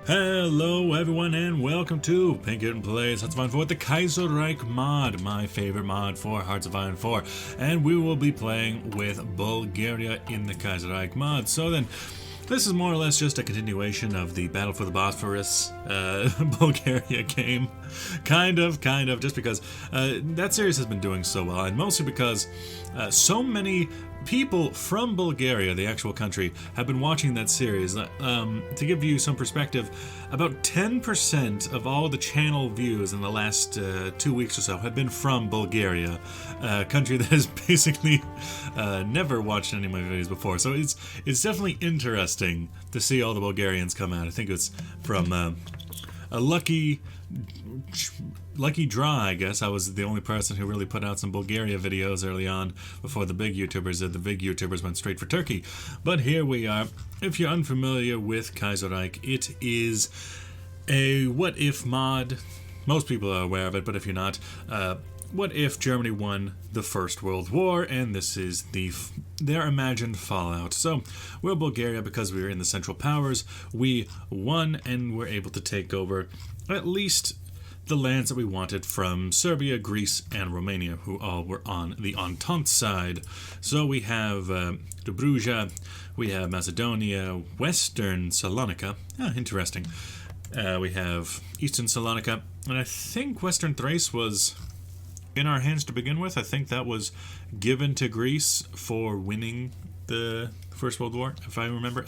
Hello everyone and welcome to Pinkett Plays Hearts of Iron 4 with the Kaiserreich mod, my favorite mod for Hearts of Iron 4. And we will be playing with Bulgaria in the Kaiserreich mod. So then, this is more or less just a continuation of the Battle for the Bosphorus Bulgaria game. Kind of, just because that series has been doing so well, and mostly because so many people from Bulgaria, the actual country, have been watching that series. To give you some perspective, about 10% of all the channel views in the last 2 weeks or so have been from Bulgaria, a country that has basically never watched any of my videos before. So it's definitely interesting to see all the Bulgarians come out. I think it's from a lucky draw, I guess. I was the only person who really put out some Bulgaria videos early on before the big YouTubers did. The big YouTubers went straight for Turkey. But here we are. If you're unfamiliar with Kaiserreich, it is a what-if mod. Most people are aware of it, but if you're not, what if Germany won the First World War, and this is their imagined fallout. So, we're Bulgaria because we were in the Central Powers. We won, and were able to take over at least the lands that we wanted from Serbia, Greece, and Romania, who all were on the Entente side. So we have Prussia, we have Macedonia, Western Salonika. Interesting. We have Eastern Salonika, and I think Western Thrace was in our hands to begin with. I think that was given to Greece for winning the First World War, if I remember.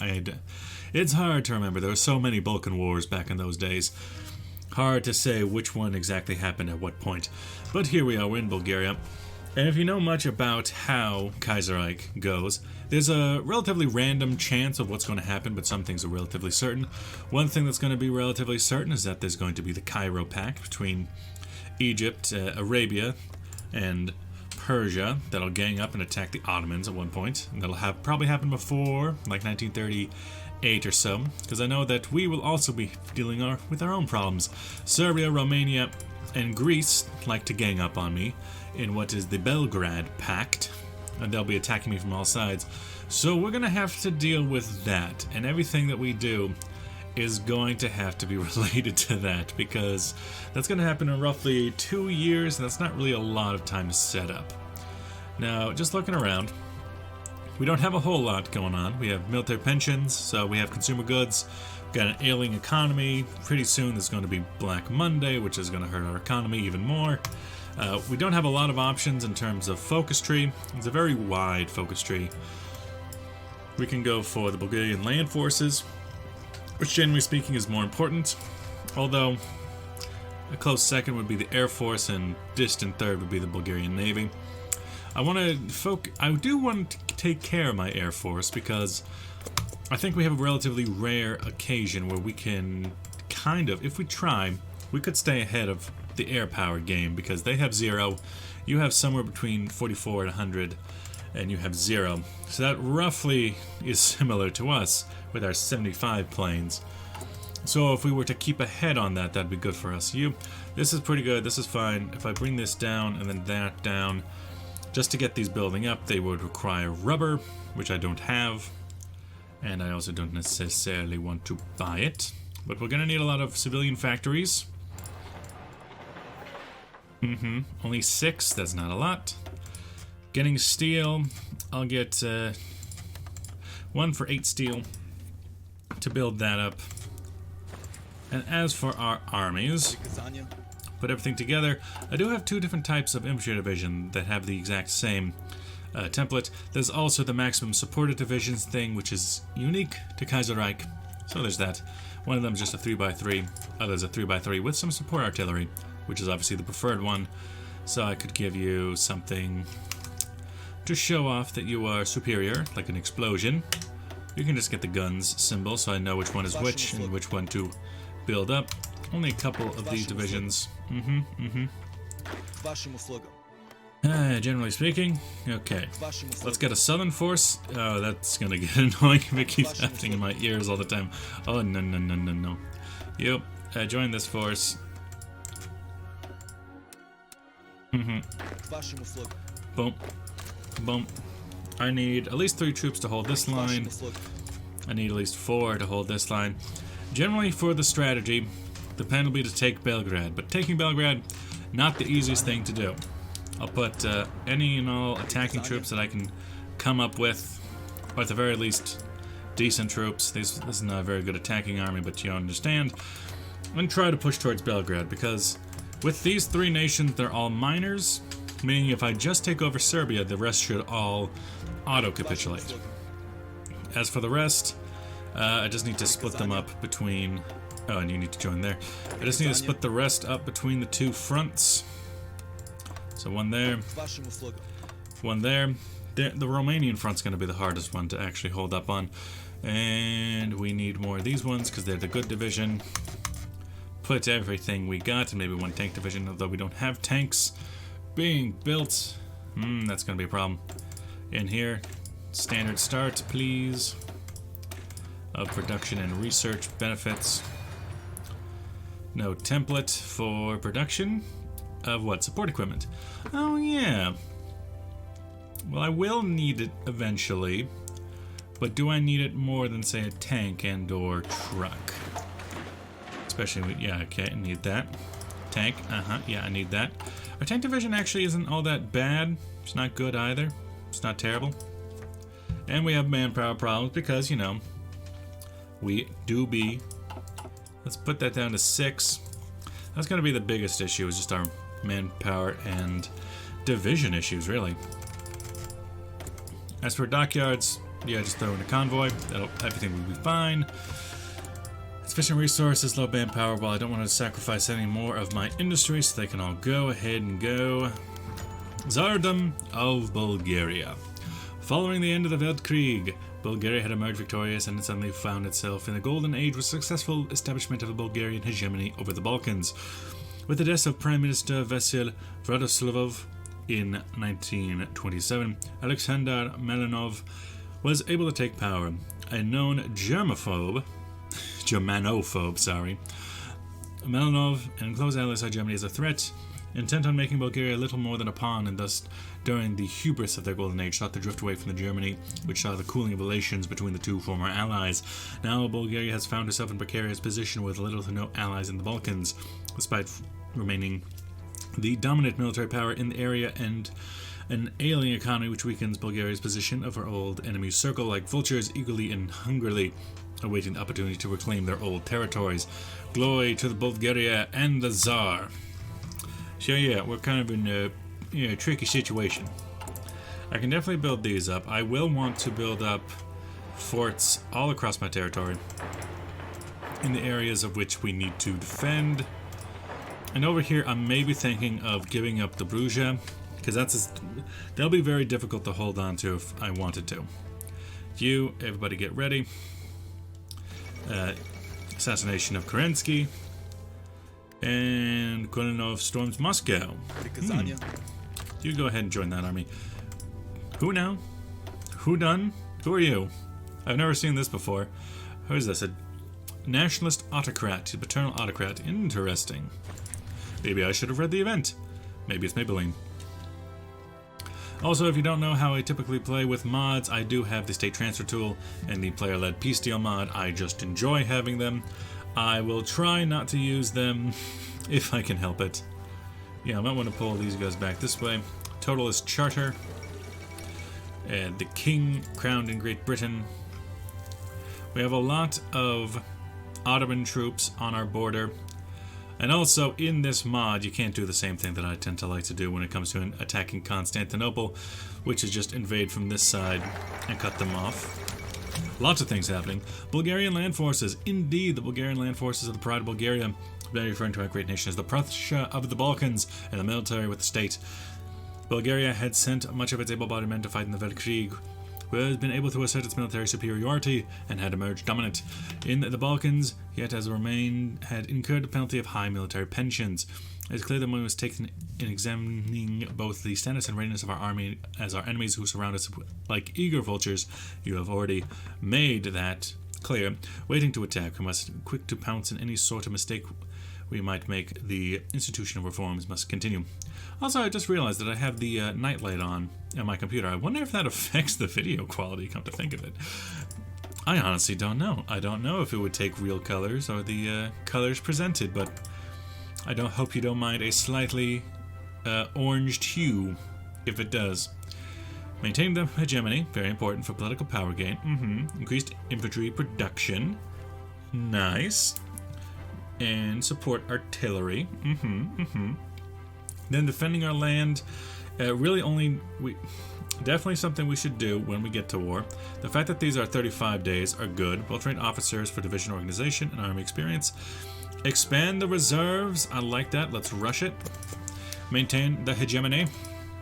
It's hard to remember. There were so many Balkan wars back in those days. Hard to say which one exactly happened at what point. But here we are, we're in Bulgaria. And if you know much about how Kaiserreich goes, there's a relatively random chance of what's going to happen, but some things are relatively certain. One thing that's going to be relatively certain is that there's going to be the Cairo Pact between Egypt, Arabia, and Persia that'll gang up and attack the Ottomans at one point. And that'll probably happen before, like 1938 or so, because I know that we will also be dealing with our own problems. Serbia, Romania, and Greece like to gang up on me in what is the Belgrade Pact, and they'll be attacking me from all sides. So we're going to have to deal with that, and everything that we do is going to have to be related to that, because that's going to happen in roughly 2 years, and that's not really a lot of time to set up. Now, just looking around, we don't have a whole lot going on. We have military pensions, so we have consumer goods. We've got an ailing economy. Pretty soon there's going to be Black Monday, which is going to hurt our economy even more. We don't have a lot of options in terms of focus tree. It's a very wide focus tree. We can go for the Bulgarian land forces, which generally speaking is more important, although a close second would be the Air Force, and distant third would be the Bulgarian Navy. I do want to take care of my Air Force, because I think we have a relatively rare occasion where we can if we try, we could stay ahead of the air power game, because they have 0, you have somewhere between 44 and 100, and you have 0. So that roughly is similar to us with our 75 planes. So if we were to keep ahead on that, that'd be good for us. This is pretty good, this is fine. If I bring this down and then that down, just to get these building up, they would require rubber, which I don't have. And I also don't necessarily want to buy it. But we're going to need a lot of civilian factories. Only 6, that's not a lot. Getting steel, I'll get 1 for 8 steel to build that up. And as for our armies, put everything together. I do have 2 different types of infantry division that have the exact same template. There's also the maximum supported divisions thing, which is unique to Kaiserreich. So there's that. One of them is just a 3x3, others a 3x3 with some support artillery, which is obviously the preferred one. So I could give you something to show off that you are superior, like an explosion. You can just get the guns symbol so I know which one is which and which one to build up. Only a couple of these divisions. Generally speaking. Okay. Let's get a southern force. Oh, that's gonna get annoying if it keeps happening in my ears all the time. Oh, no. Yep. Join this force. Boom. Boom. I need at least 3 troops to hold this line. I need at least 4 to hold this line. Generally, for the strategy, the plan will be to take Belgrade, but taking Belgrade, not the easiest thing to do. I'll put any and all attacking troops that I can come up with, or at the very least, decent troops. This is not a very good attacking army, but you understand. And try to push towards Belgrade, because with these three nations, they're all minors, meaning if I just take over Serbia, the rest should all auto-capitulate. As for the rest, I just need to split them up between... Oh, and you need to join there. I just need to split the rest up between the two fronts. So one there, one there. The Romanian front's going to be the hardest one to actually hold up on. And we need more of these ones because they're the good division. Put everything we got, and maybe one tank division, although we don't have tanks being built. That's going to be a problem. In here, standard start, please. Of production and research benefits. No template for production of what? Support equipment. Oh, yeah. Well, I will need it eventually, but do I need it more than, say, a tank and or truck? Especially with, yeah, okay, I need that. Tank, yeah, I need that. Our tank division actually isn't all that bad. It's not good either. It's not terrible. And we have manpower problems because, you know, we do be... Let's put that down to 6. That's going to be the biggest issue, is just our manpower and division issues, really. As for dockyards, yeah, just throw in a convoy. Everything will be fine. Sufficient resources, low manpower. Well, I don't want to sacrifice any more of my industry, so they can all go ahead and go. Tsardom of Bulgaria. Following the end of the Weltkrieg, Bulgaria had emerged victorious and it suddenly found itself in the golden age with successful establishment of a Bulgarian hegemony over the Balkans. With the death of Prime Minister Vasil Radoslavov in 1927, Alexander Melanov was able to take power. A known Germanophobe, Melanov and close allies saw Germany as a threat, intent on making Bulgaria little more than a pawn, and thus, during the hubris of their golden age, sought to drift away from the Germany, which saw the cooling of relations between the two former allies. Now, Bulgaria has found herself in a precarious position with little to no allies in the Balkans, despite remaining the dominant military power in the area and an ailing economy which weakens Bulgaria's position of her old enemies circle like vultures eagerly and hungrily awaiting the opportunity to reclaim their old territories. Glory to the Bulgaria and the Tsar. So yeah, we're kind of in a tricky situation. I can definitely build these up. I will want to build up forts all across my territory in the areas of which we need to defend. And over here, I'm maybe thinking of giving up the Prussia, because they'll be very difficult to hold on to if I wanted to. You, everybody get ready. Assassination of Kerensky. And Kolinov storms Moscow. You go ahead and join that army. Who now? Who done? Who are you? I've never seen this before. Who is this? A nationalist autocrat, a paternal autocrat. Interesting. Maybe I should have read the event. Maybe it's Maybelline. Also, if you don't know how I typically play with mods, I do have the state transfer tool and the player-led peace deal mod. I just enjoy having them. I will try not to use them if I can help it. Yeah, I might want to pull these guys back this way. Totalist Charter. And the King crowned in Great Britain. We have a lot of Ottoman troops on our border. And also, in this mod, you can't do the same thing that I tend to like to do when it comes to attacking Constantinople, which is just invade from this side and cut them off. Lots of things happening. Bulgarian land forces. Indeed, the Bulgarian land forces are the pride of Bulgaria. They're referring to our great nation as the Prussia of the Balkans, and the military with the state. Bulgaria had sent much of its able-bodied men to fight in the Weltkrieg, who has been able to assert its military superiority and had emerged dominant in the Balkans, yet as had incurred the penalty of high military pensions. It's clear that one was taken in examining both the status and readiness of our army as our enemies who surround us like eager vultures. You have already made that clear. Waiting to attack, we must be quick to pounce in any sort of mistake we might make. The institutional reforms must continue. Also, I just realized that I have the nightlight on my computer. I wonder if that affects the video quality, come to think of it. I honestly don't know. I don't know if it would take real colors or the colors presented, but I don't hope you don't mind a slightly oranged hue if it does. Maintain the hegemony, very important for political power gain. Increased infantry production. Nice. And support artillery. Then defending our land, definitely something we should do when we get to war. The fact that these are 35 days are good. Well-trained officers for division organization and army experience. Expand the reserves. I like that. Let's rush it. Maintain the hegemony,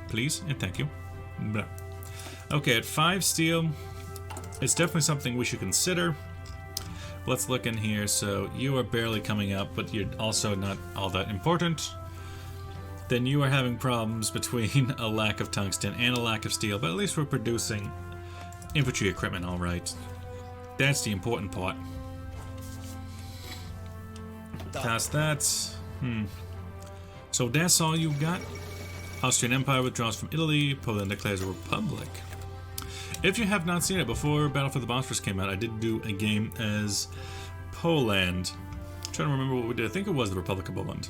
please, and thank you. Blah. Okay, at 5 steel, it's definitely something we should consider. Let's look in here. So you are barely coming up, but you're also not all that important. Then you are having problems between a lack of tungsten and a lack of steel, but at least we're producing infantry equipment, all right. That's the important part. Past that. So that's all you've got? Austrian Empire withdraws from Italy. Poland declares a republic. If you have not seen it, before Battle for the Bosphorus came out, I did do a game as Poland. I'm trying to remember what we did. I think it was the Republic of Poland.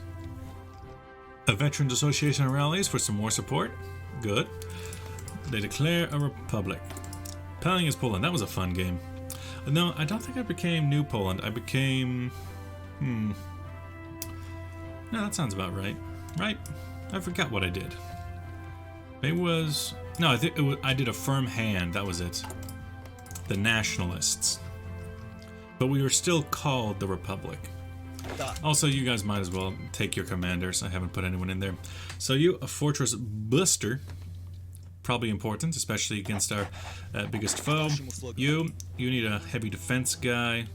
A Veterans Association rallies for some more support. Good. They declare a republic. Pelling is Poland. That was a fun game. No, I don't think I became New Poland. I became... No, that sounds about right. Right? I forgot what I did. It was... No, I think I did a firm hand. That was it. The Nationalists. But we were still called the Republic. Also, you guys might as well take your commanders. I haven't put anyone in there. So you, a fortress buster. Probably important, especially against our biggest foe. You need a heavy defense guy.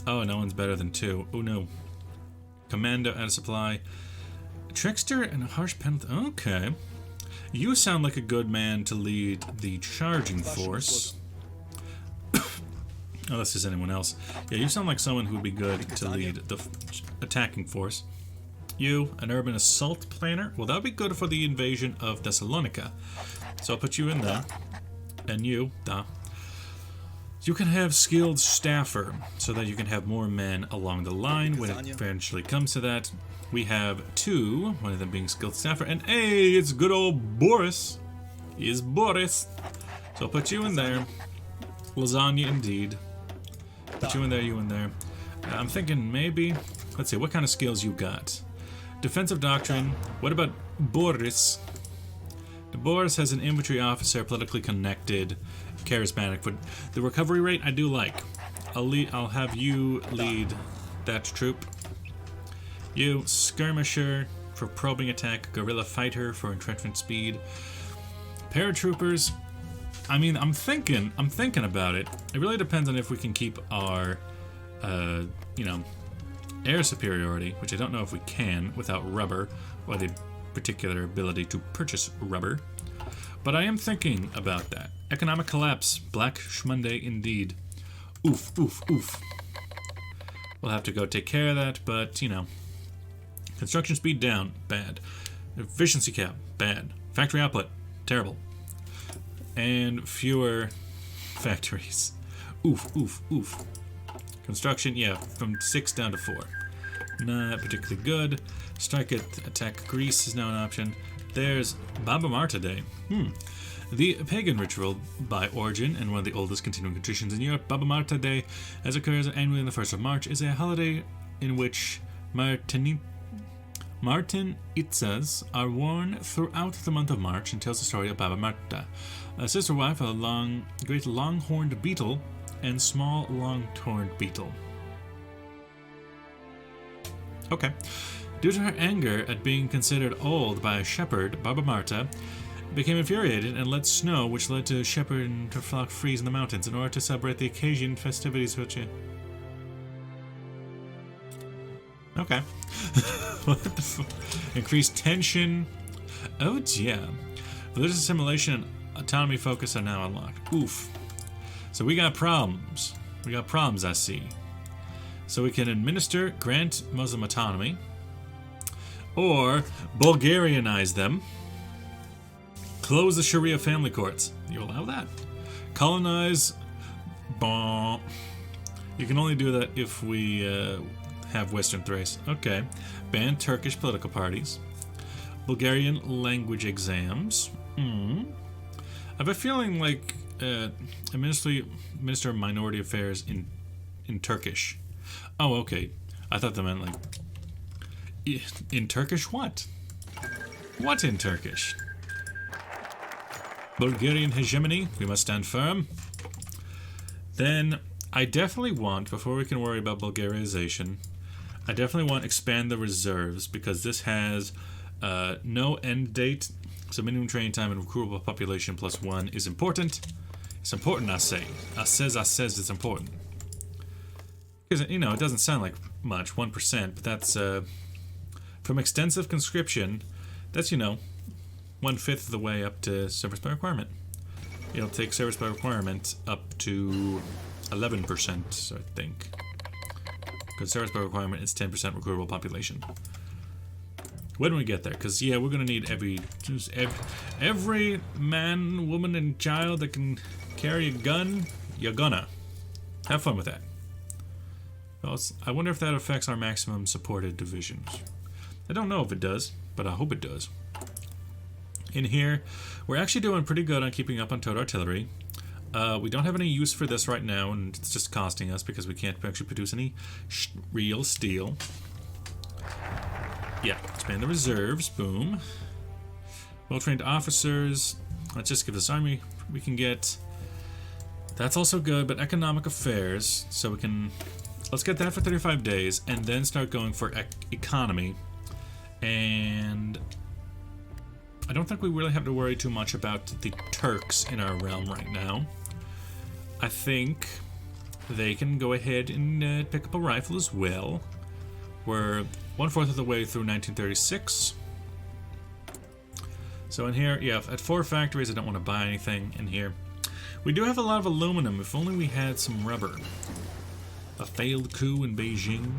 Oh, no one's better than 2. Oh, no. Commando out of supply. Trickster and a harsh penalty. Okay. You sound like a good man to lead the charging force. Unless there's anyone else. Yeah, you sound like someone who would be good to lead the attacking force. You, an urban assault planner. Well, that would be good for the invasion of Thessalonica. So I'll put you in there. And you, you can have skilled staffer, so that you can have more men along the line when it eventually comes to that. We have 2, one of them being skilled staffer, and hey, it's good old Boris. He is Boris. So I'll put you in there. Lasagna indeed. Put you in there, you in there. I'm thinking maybe, let's see, what kind of skills you got? Defensive doctrine. What about Boris? The Boris has an infantry officer, politically connected, charismatic, but the recovery rate I do like. I'll have you lead that troop. You, skirmisher for probing attack, guerrilla fighter for entrenchment speed, paratroopers. I mean, I'm thinking about it. It really depends on if we can keep our, air superiority, which I don't know if we can without rubber or the particular ability to purchase rubber. But I am thinking about that. Economic collapse. Black Shmonday indeed. Oof, oof, oof. We'll have to go take care of that, but, Construction speed down. Bad. Efficiency cap. Bad. Factory output. Terrible. And fewer factories. Oof, oof, oof. Construction, yeah, from 6 down to 4. Not particularly good. Strike it, attack Greece is now an option. There's Baba Marta Day. The pagan ritual by origin and one of the oldest continuing traditions in Europe, Baba Marta Day, as occurs annually on the 1st of March, is a holiday in which Martinitzas are worn throughout the month of March and tells the story of Baba Marta, a sister wife of a great long-horned beetle and small long-horned beetle. Okay. Due to her anger at being considered old by a shepherd, Baba Marta became infuriated and let snow, which led to shepherd and her flock freeze in the mountains in order to celebrate the occasion festivities which... Okay. What the fuck? Increased tension. Oh, yeah. Religious assimilation and autonomy focus are now unlocked. Oof. So we got problems. We got problems, I see. So we can grant Muslim autonomy, or Bulgarianize them, close the Sharia family courts. You allow that. Colonize Bah. You can only do that if we have Western Thrace. Okay. Ban Turkish political parties. Bulgarian language exams. I have a feeling like a Minister of Minority Affairs in Turkish. Oh, okay. I thought that meant like in Turkish what? What in Turkish? Bulgarian hegemony. We must stand firm. Then I definitely want, before we can worry about Bulgarization, I definitely want to expand the reserves because this has no end date. So minimum training time and recruitable population +1 is important. It's important, I say. I says it's important. Because, you know, it doesn't sound like much, 1%, but that's, from extensive conscription, that's, you know, 1/5 of the way up to service by requirement. It'll take service by requirement up to 11%, I think. Because service by requirement is 10% recruitable population. When we get there, because yeah, we're gonna need every man, woman, and child that can carry a gun. You're gonna have fun with that. Well, I wonder if that affects our maximum supported divisions. I don't know if it does, but I hope it does. In here, we're actually doing pretty good on keeping up on towed artillery. We don't have any use for this right now, and it's just costing us because we can't actually produce any real steel. Yeah, expand the reserves. Boom. Well-trained officers. Let's just give this army. We can get... That's also good, but economic affairs. So we can... Let's get that for 35 days, and then start going for economy. And... I don't think we really have to worry too much about the Turks in our realm right now. I think they can go ahead and pick up a rifle as well. We're 1/4 of the way through 1936. So in here, yeah, at 4 factories, I don't want to buy anything in here. We do have a lot of aluminum. If only we had some rubber. A failed coup in Beijing.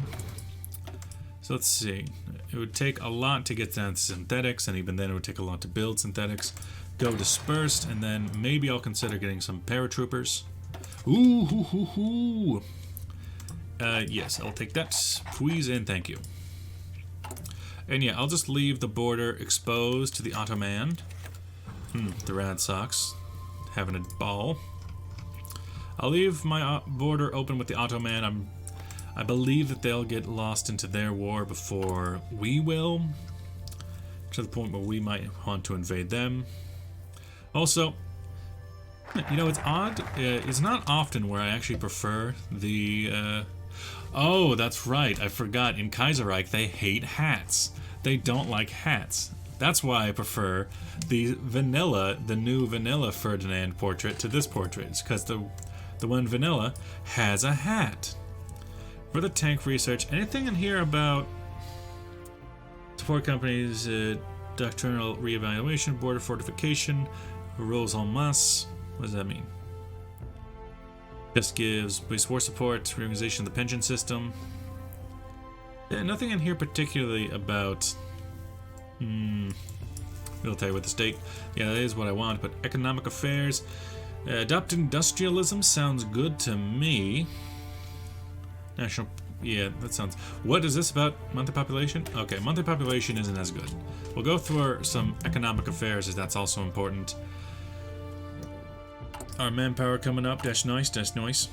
So let's see. It would take a lot to get down to synthetics, and even then it would take a lot to build synthetics. Go dispersed, and then maybe I'll consider getting some paratroopers. Ooh, hoo, hoo, hoo. Yes, I'll take that. Please and thank you. And yeah, I'll just leave the border exposed to the Ottoman. The Rad Sox. Having a ball. I'll leave my border open with the Ottoman. I believe that they'll get lost into their war before we will. To the point where we might want to invade them. Also, you know, it's odd. It's not often where I actually prefer the... Oh, that's right. I forgot. In Kaiserreich, they hate hats. They don't like hats. That's why I prefer the new vanilla Ferdinand portrait to this portrait. It's because the one vanilla has a hat. For the tank research, anything in here about support companies, doctrinal reevaluation, border fortification, rules en masse? What does that mean? Just gives police war support, reorganization of the pension system. Yeah, nothing in here particularly about military with the state. Yeah, that is what I want, but economic affairs. Adopt industrialism sounds good to me. National, yeah, that sounds... What is this about monthly population? Okay, monthly population isn't as good. We'll go through some economic affairs as that's also important. Our manpower coming up, that's nice, that's nice.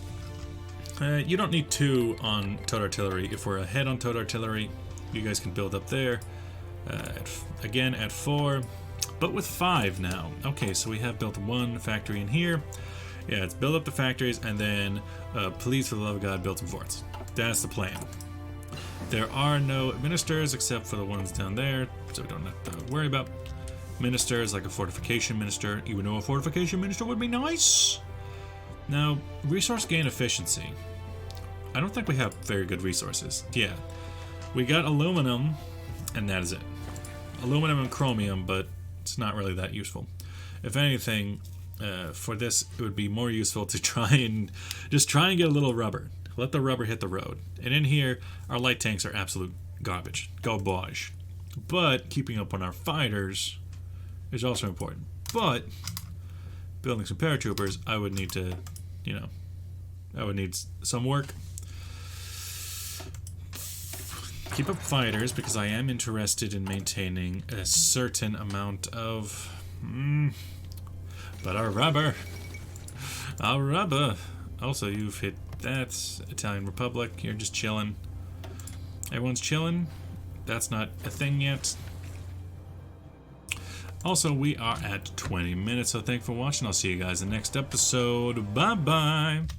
You don't need 2 on towed artillery. If we're ahead on towed artillery, you guys can build up there. Again, at 4, but with 5 now. Okay, so we have built 1 factory in here. Yeah, it's build up the factories, and then please, for the love of God, build some forts. That's the plan. There are no ministers except for the ones down there, so we don't have to worry about ministers like a fortification minister, even though a fortification minister would be nice. Now, resource gain efficiency. I don't think we have very good resources. Yeah, we got aluminum, and that is it. Aluminum and chromium, but it's not really that useful. If anything, for this, it would be more useful to try and get a little rubber. Let the rubber hit the road. And in here, our light tanks are absolute garbage. Garbage. But keeping up on our fighters is also important. But building some paratroopers, I would need to, you know, That would need some work. Keep up fighters, because I am interested in maintaining a certain amount of... but our rubber. Our rubber. Also, you've hit that. Italian Republic, you're just chilling. Everyone's chilling. That's not a thing yet. Also, we are at 20 minutes, so thanks for watching. I'll see you guys in the next episode. Bye-bye.